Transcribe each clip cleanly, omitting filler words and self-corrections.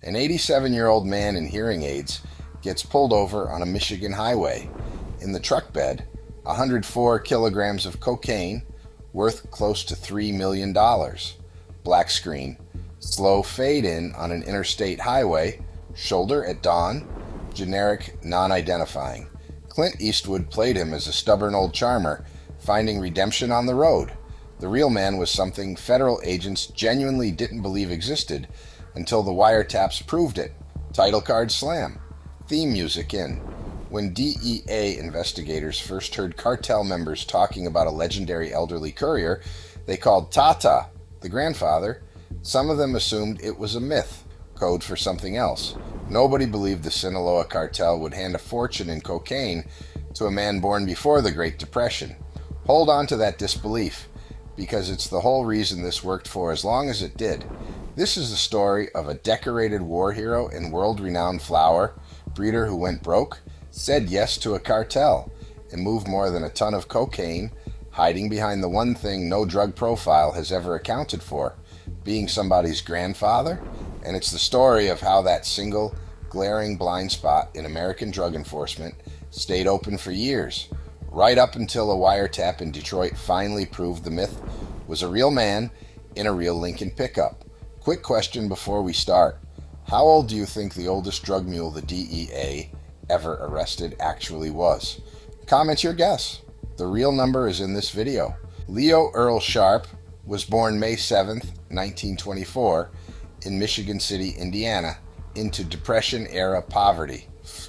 An 87-year-old man in hearing aids gets pulled over on a Michigan highway. In the truck bed, 104 kilograms of cocaine worth close to $3 million. Black screen. Slow fade in on an interstate highway. Shoulder at dawn. Generic, non-identifying. Clint Eastwood played him as a stubborn old charmer, finding redemption on the road. The real man was something federal agents genuinely didn't believe existed until the wiretaps proved it. Title card slam. Theme music in. When DEA investigators first heard cartel members talking about a legendary elderly courier they called Tata, the grandfather, some of them assumed it was a myth, code for something else. Nobody believed the Sinaloa Cartel would hand a fortune in cocaine to a man born before the Great Depression. Hold on to that disbelief, because it's the whole reason this worked for as long as it did. This is the story of a decorated war hero and world-renowned flower breeder who went broke, said yes to a cartel, and moved more than a ton of cocaine, hiding behind the one thing no drug profile has ever accounted for, being somebody's grandfather. And it's the story of how that single, glaring blind spot in American drug enforcement stayed open for years, right up until a wiretap in Detroit finally proved the myth was a real man in a real Lincoln pickup. Quick question before we start. How old do you think the oldest drug mule the DEA ever arrested actually was? Comment your guess. The real number is in this video. Leo Earl Sharp was born May 7th, 1924, in Michigan City, Indiana, into Depression-era poverty.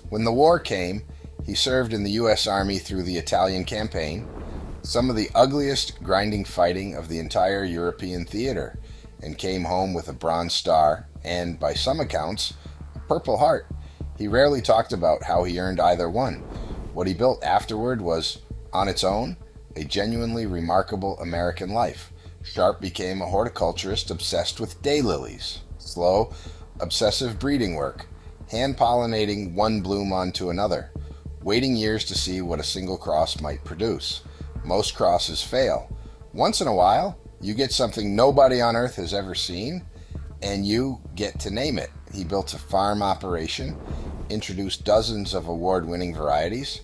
When the war came, he served in the U.S. Army through the Italian campaign, some of the ugliest grinding fighting of the entire European theater, and came home with a Bronze Star and, by some accounts, a Purple Heart. He rarely talked about how he earned either one. What he built afterward was, on its own, a genuinely remarkable American life. Sharp became a horticulturist obsessed with daylilies. Slow, obsessive breeding work, hand-pollinating one bloom onto another, waiting years to see what a single cross might produce. Most crosses fail. Once in a while, you get something nobody on earth has ever seen, and you get to name it. He built a farm operation, introduced dozens of award-winning varieties,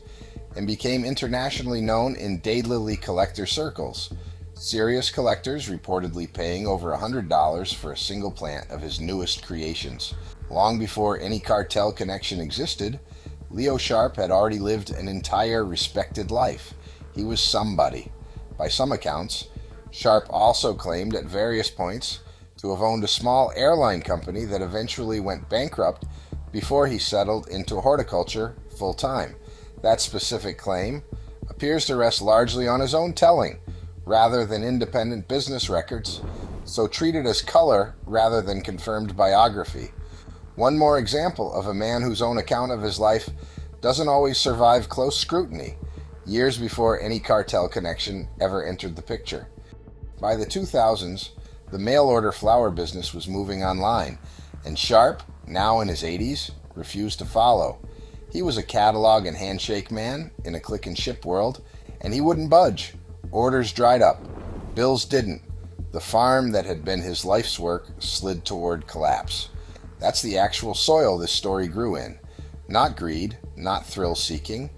and became internationally known in daylily collector circles. Serious collectors reportedly paying over $100 for a single plant of his newest creations. Long before any cartel connection existed, Leo Sharp had already lived an entire respected life. He was somebody. By some accounts, Sharp also claimed at various points to have owned a small airline company that eventually went bankrupt before he settled into horticulture full-time. That specific claim appears to rest largely on his own telling, rather than independent business records, so treated as color rather than confirmed biography. One more example of a man whose own account of his life doesn't always survive close scrutiny, years before any cartel connection ever entered the picture. By the 2000s, the mail-order flower business was moving online, and Sharp, now in his 80s, refused to follow. He was a catalog and handshake man in a click-and-ship world, and he wouldn't budge. Orders dried up. Bills didn't. The farm that had been his life's work slid toward collapse. That's the actual soil this story grew in. Not greed, not thrill-seeking.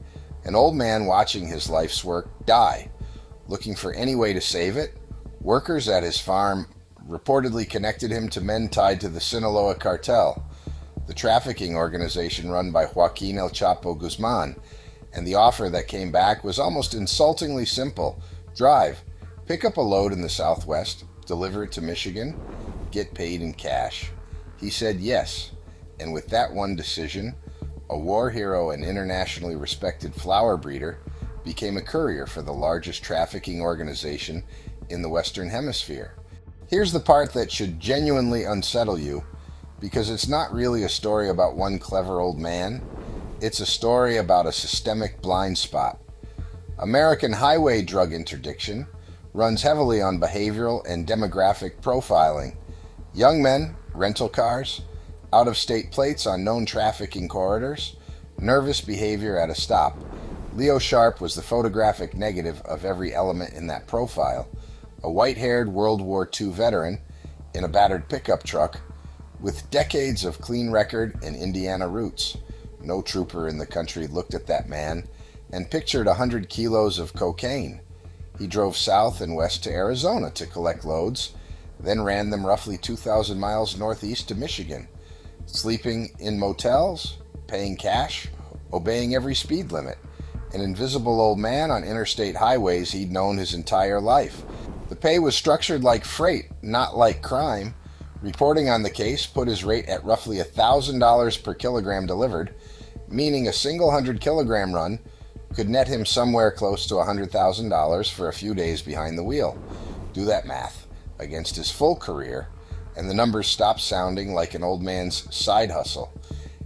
An old man watching his life's work die, looking for any way to save it. Workers at his farm reportedly connected him to men tied to the Sinaloa Cartel, the trafficking organization run by Joaquin El Chapo Guzman, and the offer that came back was almost insultingly simple. Drive, pick up a load in the Southwest, deliver it to Michigan, get paid in cash. He said yes, and with that one decision, a war hero and internationally respected flower breeder became a courier for the largest trafficking organization in the Western Hemisphere. Here's the part that should genuinely unsettle you, because it's not really a story about one clever old man. It's a story about a systemic blind spot. American highway drug interdiction runs heavily on behavioral and demographic profiling. Young men, rental cars, out-of-state plates on known trafficking corridors, nervous behavior at a stop. Leo Sharp was the photographic negative of every element in that profile. A white-haired World War II veteran in a battered pickup truck With decades of clean record and Indiana roots, no trooper in the country looked at that man and pictured 100 kilos of cocaine. He drove south and west to Arizona to collect loads, then ran them roughly 2,000 miles northeast to Michigan, sleeping in motels, paying cash, obeying every speed limit. An invisible old man on interstate highways he'd known his entire life. The pay was structured like freight, not like crime. Reporting on the case put his rate at roughly $1,000 per kilogram delivered, meaning a single 100-kilogram run could net him somewhere close to $100,000 for a few days behind the wheel. Do that math against his full career, and the numbers stopped sounding like an old man's side hustle.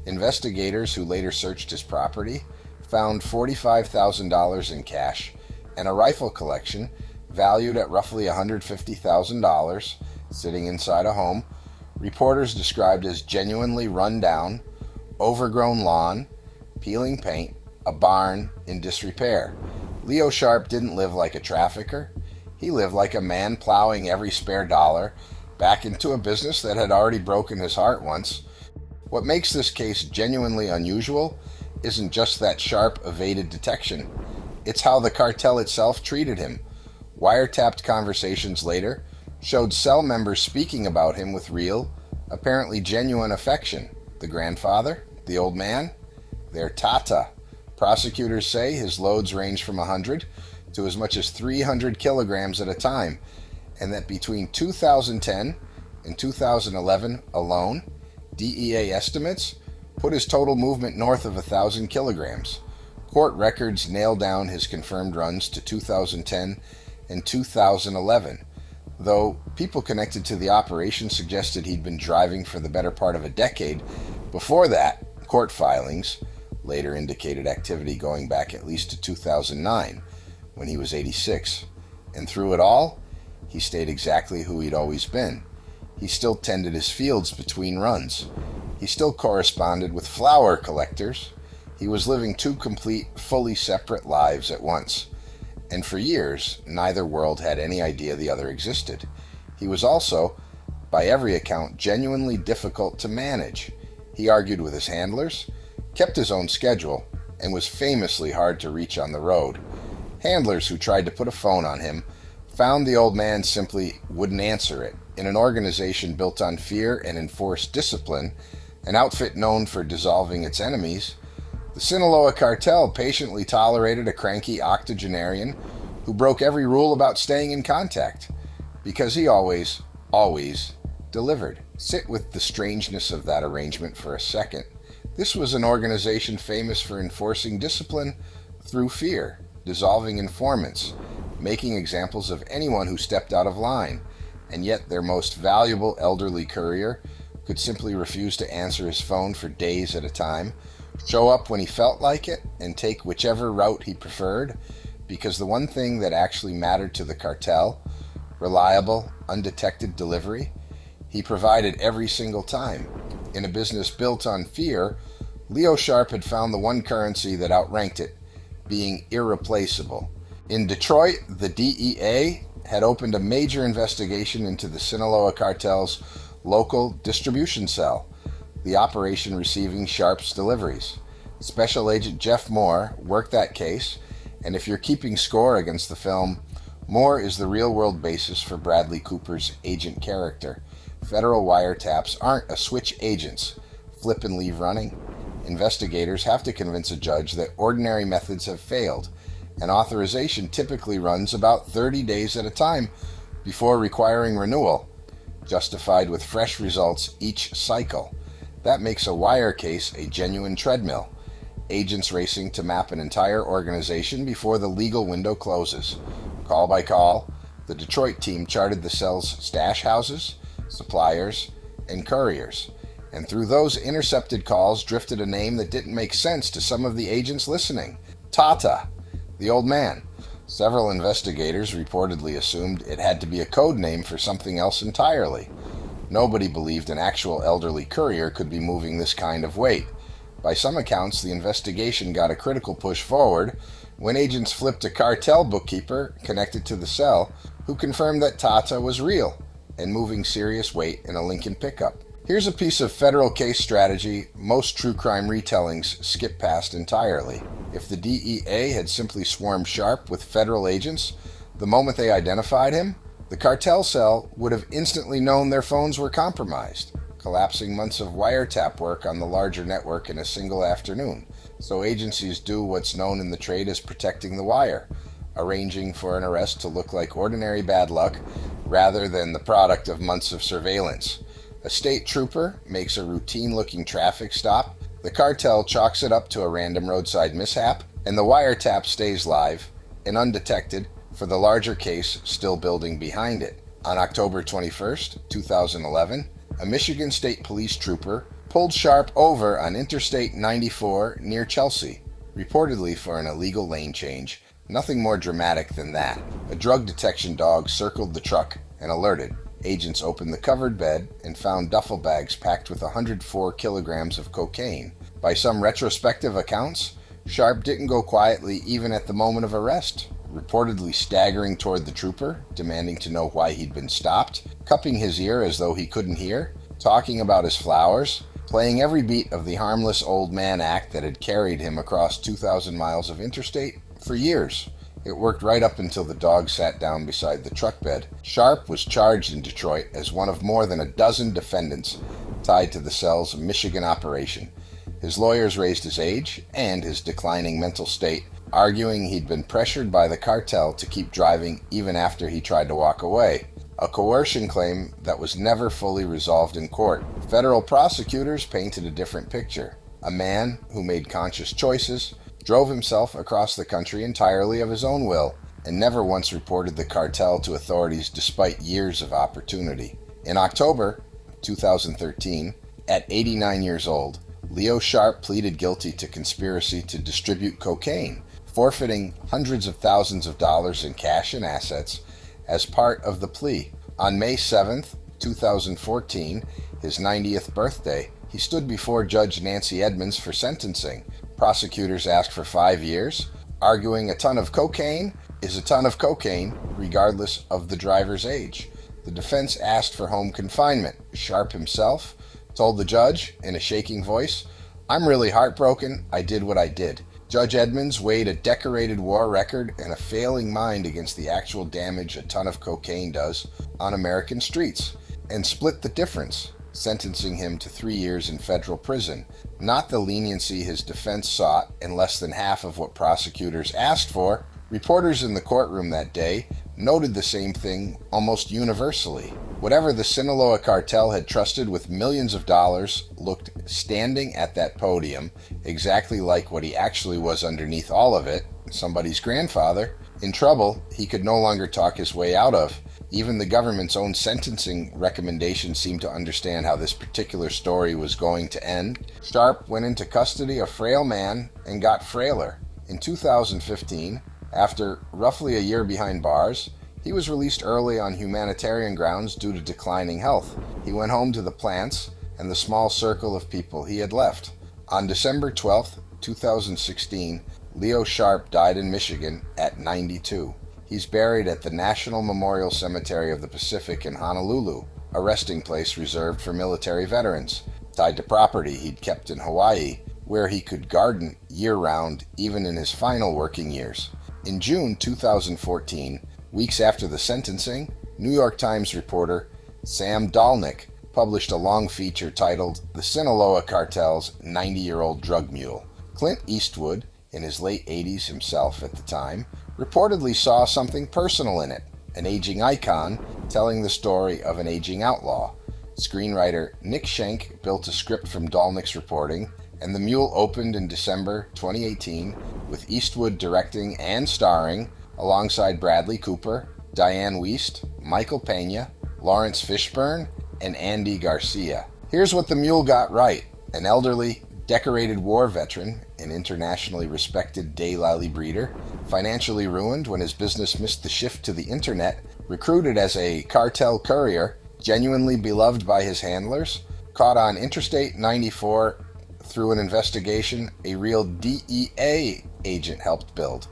Investigators who later searched his property found $45,000 in cash and a rifle collection valued at roughly $150,000 sitting inside a home reporters described as genuinely run down, overgrown lawn, peeling paint, a barn in disrepair. Leo Sharp didn't live like a trafficker. He lived like a man plowing every spare dollar back into a business that had already broken his heart once. What makes this case genuinely unusual isn't just that Sharp evaded detection. It's how the cartel itself treated him. Wiretapped conversations later showed cell members speaking about him with real, apparently genuine affection. The grandfather, the old man, they're Tata. Prosecutors say his loads range from 100 to as much as 300 kilograms at a time, and that between 2010 and 2011 alone, DEA estimates put his total movement north of 1,000 kilograms. Court records nailed down his confirmed runs to 2010 and 2011, though people connected to the operation suggested he'd been driving for the better part of a decade. Before that, court filings later indicated activity going back at least to 2009, when he was 86. And through it all, he stayed exactly who he'd always been. He still tended his fields between runs. He still corresponded with flower collectors. He was living two complete, fully separate lives at once. And for years, neither world had any idea the other existed. He was also, by every account, genuinely difficult to manage. He argued with his handlers, kept his own schedule, and was famously hard to reach on the road. Handlers who tried to put a phone on him found the old man simply wouldn't answer it. In an organization built on fear and enforced discipline, an outfit known for dissolving its enemies, the Sinaloa Cartel patiently tolerated a cranky octogenarian who broke every rule about staying in contact, because he always delivered. Sit with the strangeness of that arrangement for a second. This was an organization famous for enforcing discipline through fear, dissolving informants, making examples of anyone who stepped out of line, and yet their most valuable elderly courier could simply refuse to answer his phone for days at a time, show up when he felt like it, and take whichever route he preferred, because the one thing that actually mattered to the cartel, reliable, undetected delivery, he provided every single time. In a business built on fear, Leo Sharp had found the one currency that outranked it, being irreplaceable. In Detroit, the DEA had opened a major investigation into the Sinaloa Cartel's local distribution cell, the operation receiving Sharp's deliveries. Special Agent Jeff Moore worked that case, and if you're keeping score against the film, Moore is the real-world basis for Bradley Cooper's agent character. Federal wiretaps aren't a switch agents, flip and leave running. Investigators have to convince a judge that ordinary methods have failed, and authorization typically runs about 30 days at a time before requiring renewal, justified with fresh results each cycle. That makes a wire case a genuine treadmill, agents racing to map an entire organization before the legal window closes. Call by call, the Detroit team charted the cell's stash houses, suppliers, and couriers, and through those intercepted calls drifted a name that didn't make sense to some of the agents listening: Tata, the old man. Several investigators reportedly assumed it had to be a code name for something else entirely. Nobody believed an actual elderly courier could be moving this kind of weight. By some accounts, the investigation got a critical push forward when agents flipped a cartel bookkeeper connected to the cell who confirmed that Tata was real and moving serious weight in a Lincoln pickup. Here's a piece of federal case strategy most true crime retellings skip past entirely. If the DEA had simply swarmed Sharp with federal agents the moment they identified him, the cartel cell would have instantly known their phones were compromised, collapsing months of wiretap work on the larger network in a single afternoon. So agencies do what's known in the trade as protecting the wire, arranging for an arrest to look like ordinary bad luck rather than the product of months of surveillance. A state trooper makes a routine-looking traffic stop, the cartel chalks it up to a random roadside mishap, and the wiretap stays live and undetected for the larger case still building behind it. On October 21st, 2011, a Michigan State Police trooper pulled Sharp over on Interstate 94 near Chelsea, reportedly for an illegal lane change. Nothing more dramatic than that. A drug detection dog circled the truck and alerted. Agents opened the covered bed and found duffel bags packed with 104 kilograms of cocaine. By some retrospective accounts, Sharp didn't go quietly even at the moment of arrest, reportedly staggering toward the trooper, demanding to know why he'd been stopped, cupping his ear as though he couldn't hear, talking about his flowers, playing every beat of the harmless old man act that had carried him across 2,000 miles of interstate for years. It worked right up until the dog sat down beside the truck bed. Sharp was charged in Detroit as one of more than a dozen defendants tied to the cell's Michigan operation. His lawyers raised his age and his declining mental state, arguing he'd been pressured by the cartel to keep driving even after he tried to walk away. A coercion claim that was never fully resolved in court. Federal prosecutors painted a different picture. A man who made conscious choices, drove himself across the country entirely of his own will, and never once reported the cartel to authorities despite years of opportunity. In October 2013, at 89 years old, Leo Sharp pleaded guilty to conspiracy to distribute cocaine, forfeiting hundreds of thousands of dollars in cash and assets as part of the plea. On May 7, 2014, his 90th birthday, he stood before Judge Nancy Edmonds for sentencing. Prosecutors asked for 5 years, arguing a ton of cocaine is a ton of cocaine regardless of the driver's age. The defense asked for home confinement. Sharp himself told the judge in a shaking voice, "I'm really heartbroken. I did what I did." Judge Edmonds weighed a decorated war record and a failing mind against the actual damage a ton of cocaine does on American streets, and split the difference, sentencing him to 3 years in federal prison, not the leniency his defense sought and less than half of what prosecutors asked for. Reporters in the courtroom that day noted the same thing almost universally. Whatever the Sinaloa Cartel had trusted with millions of dollars looked standing at that podium exactly like what he actually was underneath all of it, somebody's grandfather, in trouble he could no longer talk his way out of. Even the government's own sentencing recommendations seemed to understand how this particular story was going to end. Sharp went into custody a frail man and got frailer. In 2015, after roughly a year behind bars, he was released early on humanitarian grounds due to declining health. He went home to the plants and the small circle of people he had left. On December 12, 2016, Leo Sharp died in Michigan at 92. He's buried at the National Memorial Cemetery of the Pacific in Honolulu, a resting place reserved for military veterans, tied to property he'd kept in Hawaii, where he could garden year-round even in his final working years. In June 2014, weeks after the sentencing, New York Times reporter Sam Dolnick published a long feature titled "The Sinaloa Cartel's 90-Year-Old Drug Mule." Clint Eastwood, in his late 80s himself at the time, reportedly saw something personal in it, an aging icon telling the story of an aging outlaw. Screenwriter Nick Schenk built a script from Dolnick's reporting, and The Mule opened in December 2018 with Eastwood directing and starring alongside Bradley Cooper, Diane Wiest, Michael Pena, Lawrence Fishburne, and Andy Garcia. Here's what The Mule got right. An elderly, decorated war veteran, an internationally respected daylily breeder, financially ruined when his business missed the shift to the internet, recruited as a cartel courier, genuinely beloved by his handlers, caught on Interstate 94 through an investigation a real DEA agent helped build,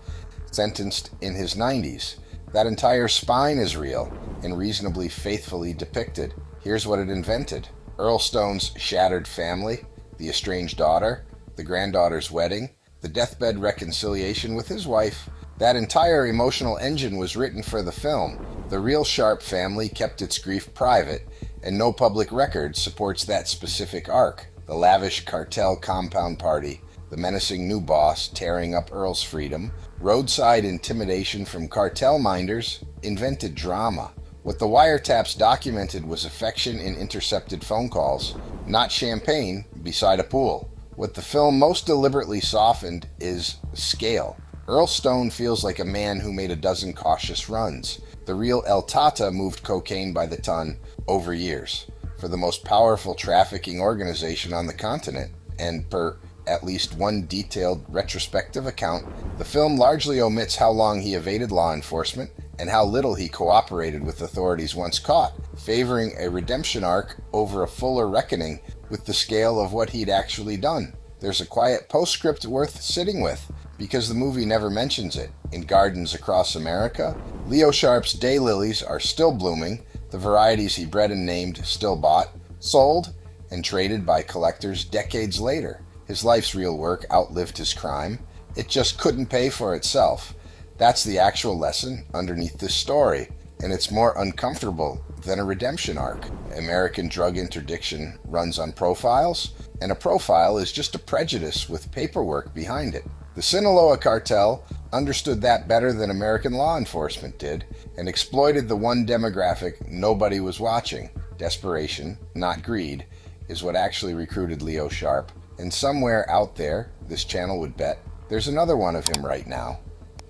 sentenced in his 90s. That entire spine is real and reasonably faithfully depicted. Here's what it invented: Earl Stone's shattered family, the estranged daughter, the granddaughter's wedding, the deathbed reconciliation with his wife. That entire emotional engine was written for the film. The real Sharp family kept its grief private, and no public record supports that specific arc. The lavish cartel compound party, the menacing new boss tearing up Earl's freedom, roadside intimidation from cartel minders, invented drama. What the wiretaps documented was affection in intercepted phone calls, not champagne beside a pool. What the film most deliberately softened is scale. Earl Stone feels like a man who made a dozen cautious runs. The real El Tata moved cocaine by the ton over years for the most powerful trafficking organization on the continent, and per at least one detailed retrospective account, the film largely omits how long he evaded law enforcement and how little he cooperated with authorities once caught, favoring a redemption arc over a fuller reckoning with the scale of what he'd actually done. There's a quiet postscript worth sitting with, because the movie never mentions it. In gardens across America, Leo Sharp's daylilies are still blooming, the varieties he bred and named still bought, sold, and traded by collectors decades later. His life's real work outlived his crime. It just couldn't pay for itself. That's the actual lesson underneath this story, and it's more uncomfortable than a redemption arc. American drug interdiction runs on profiles, and a profile is just a prejudice with paperwork behind it. The Sinaloa Cartel understood that better than American law enforcement did, and exploited the one demographic nobody was watching. Desperation, not greed, is what actually recruited Leo Sharp. And somewhere out there, this channel would bet, there's another one of him right now,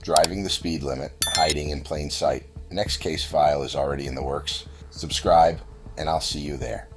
driving the speed limit, hiding in plain sight. Next case file is already in the works. Subscribe, and I'll see you there.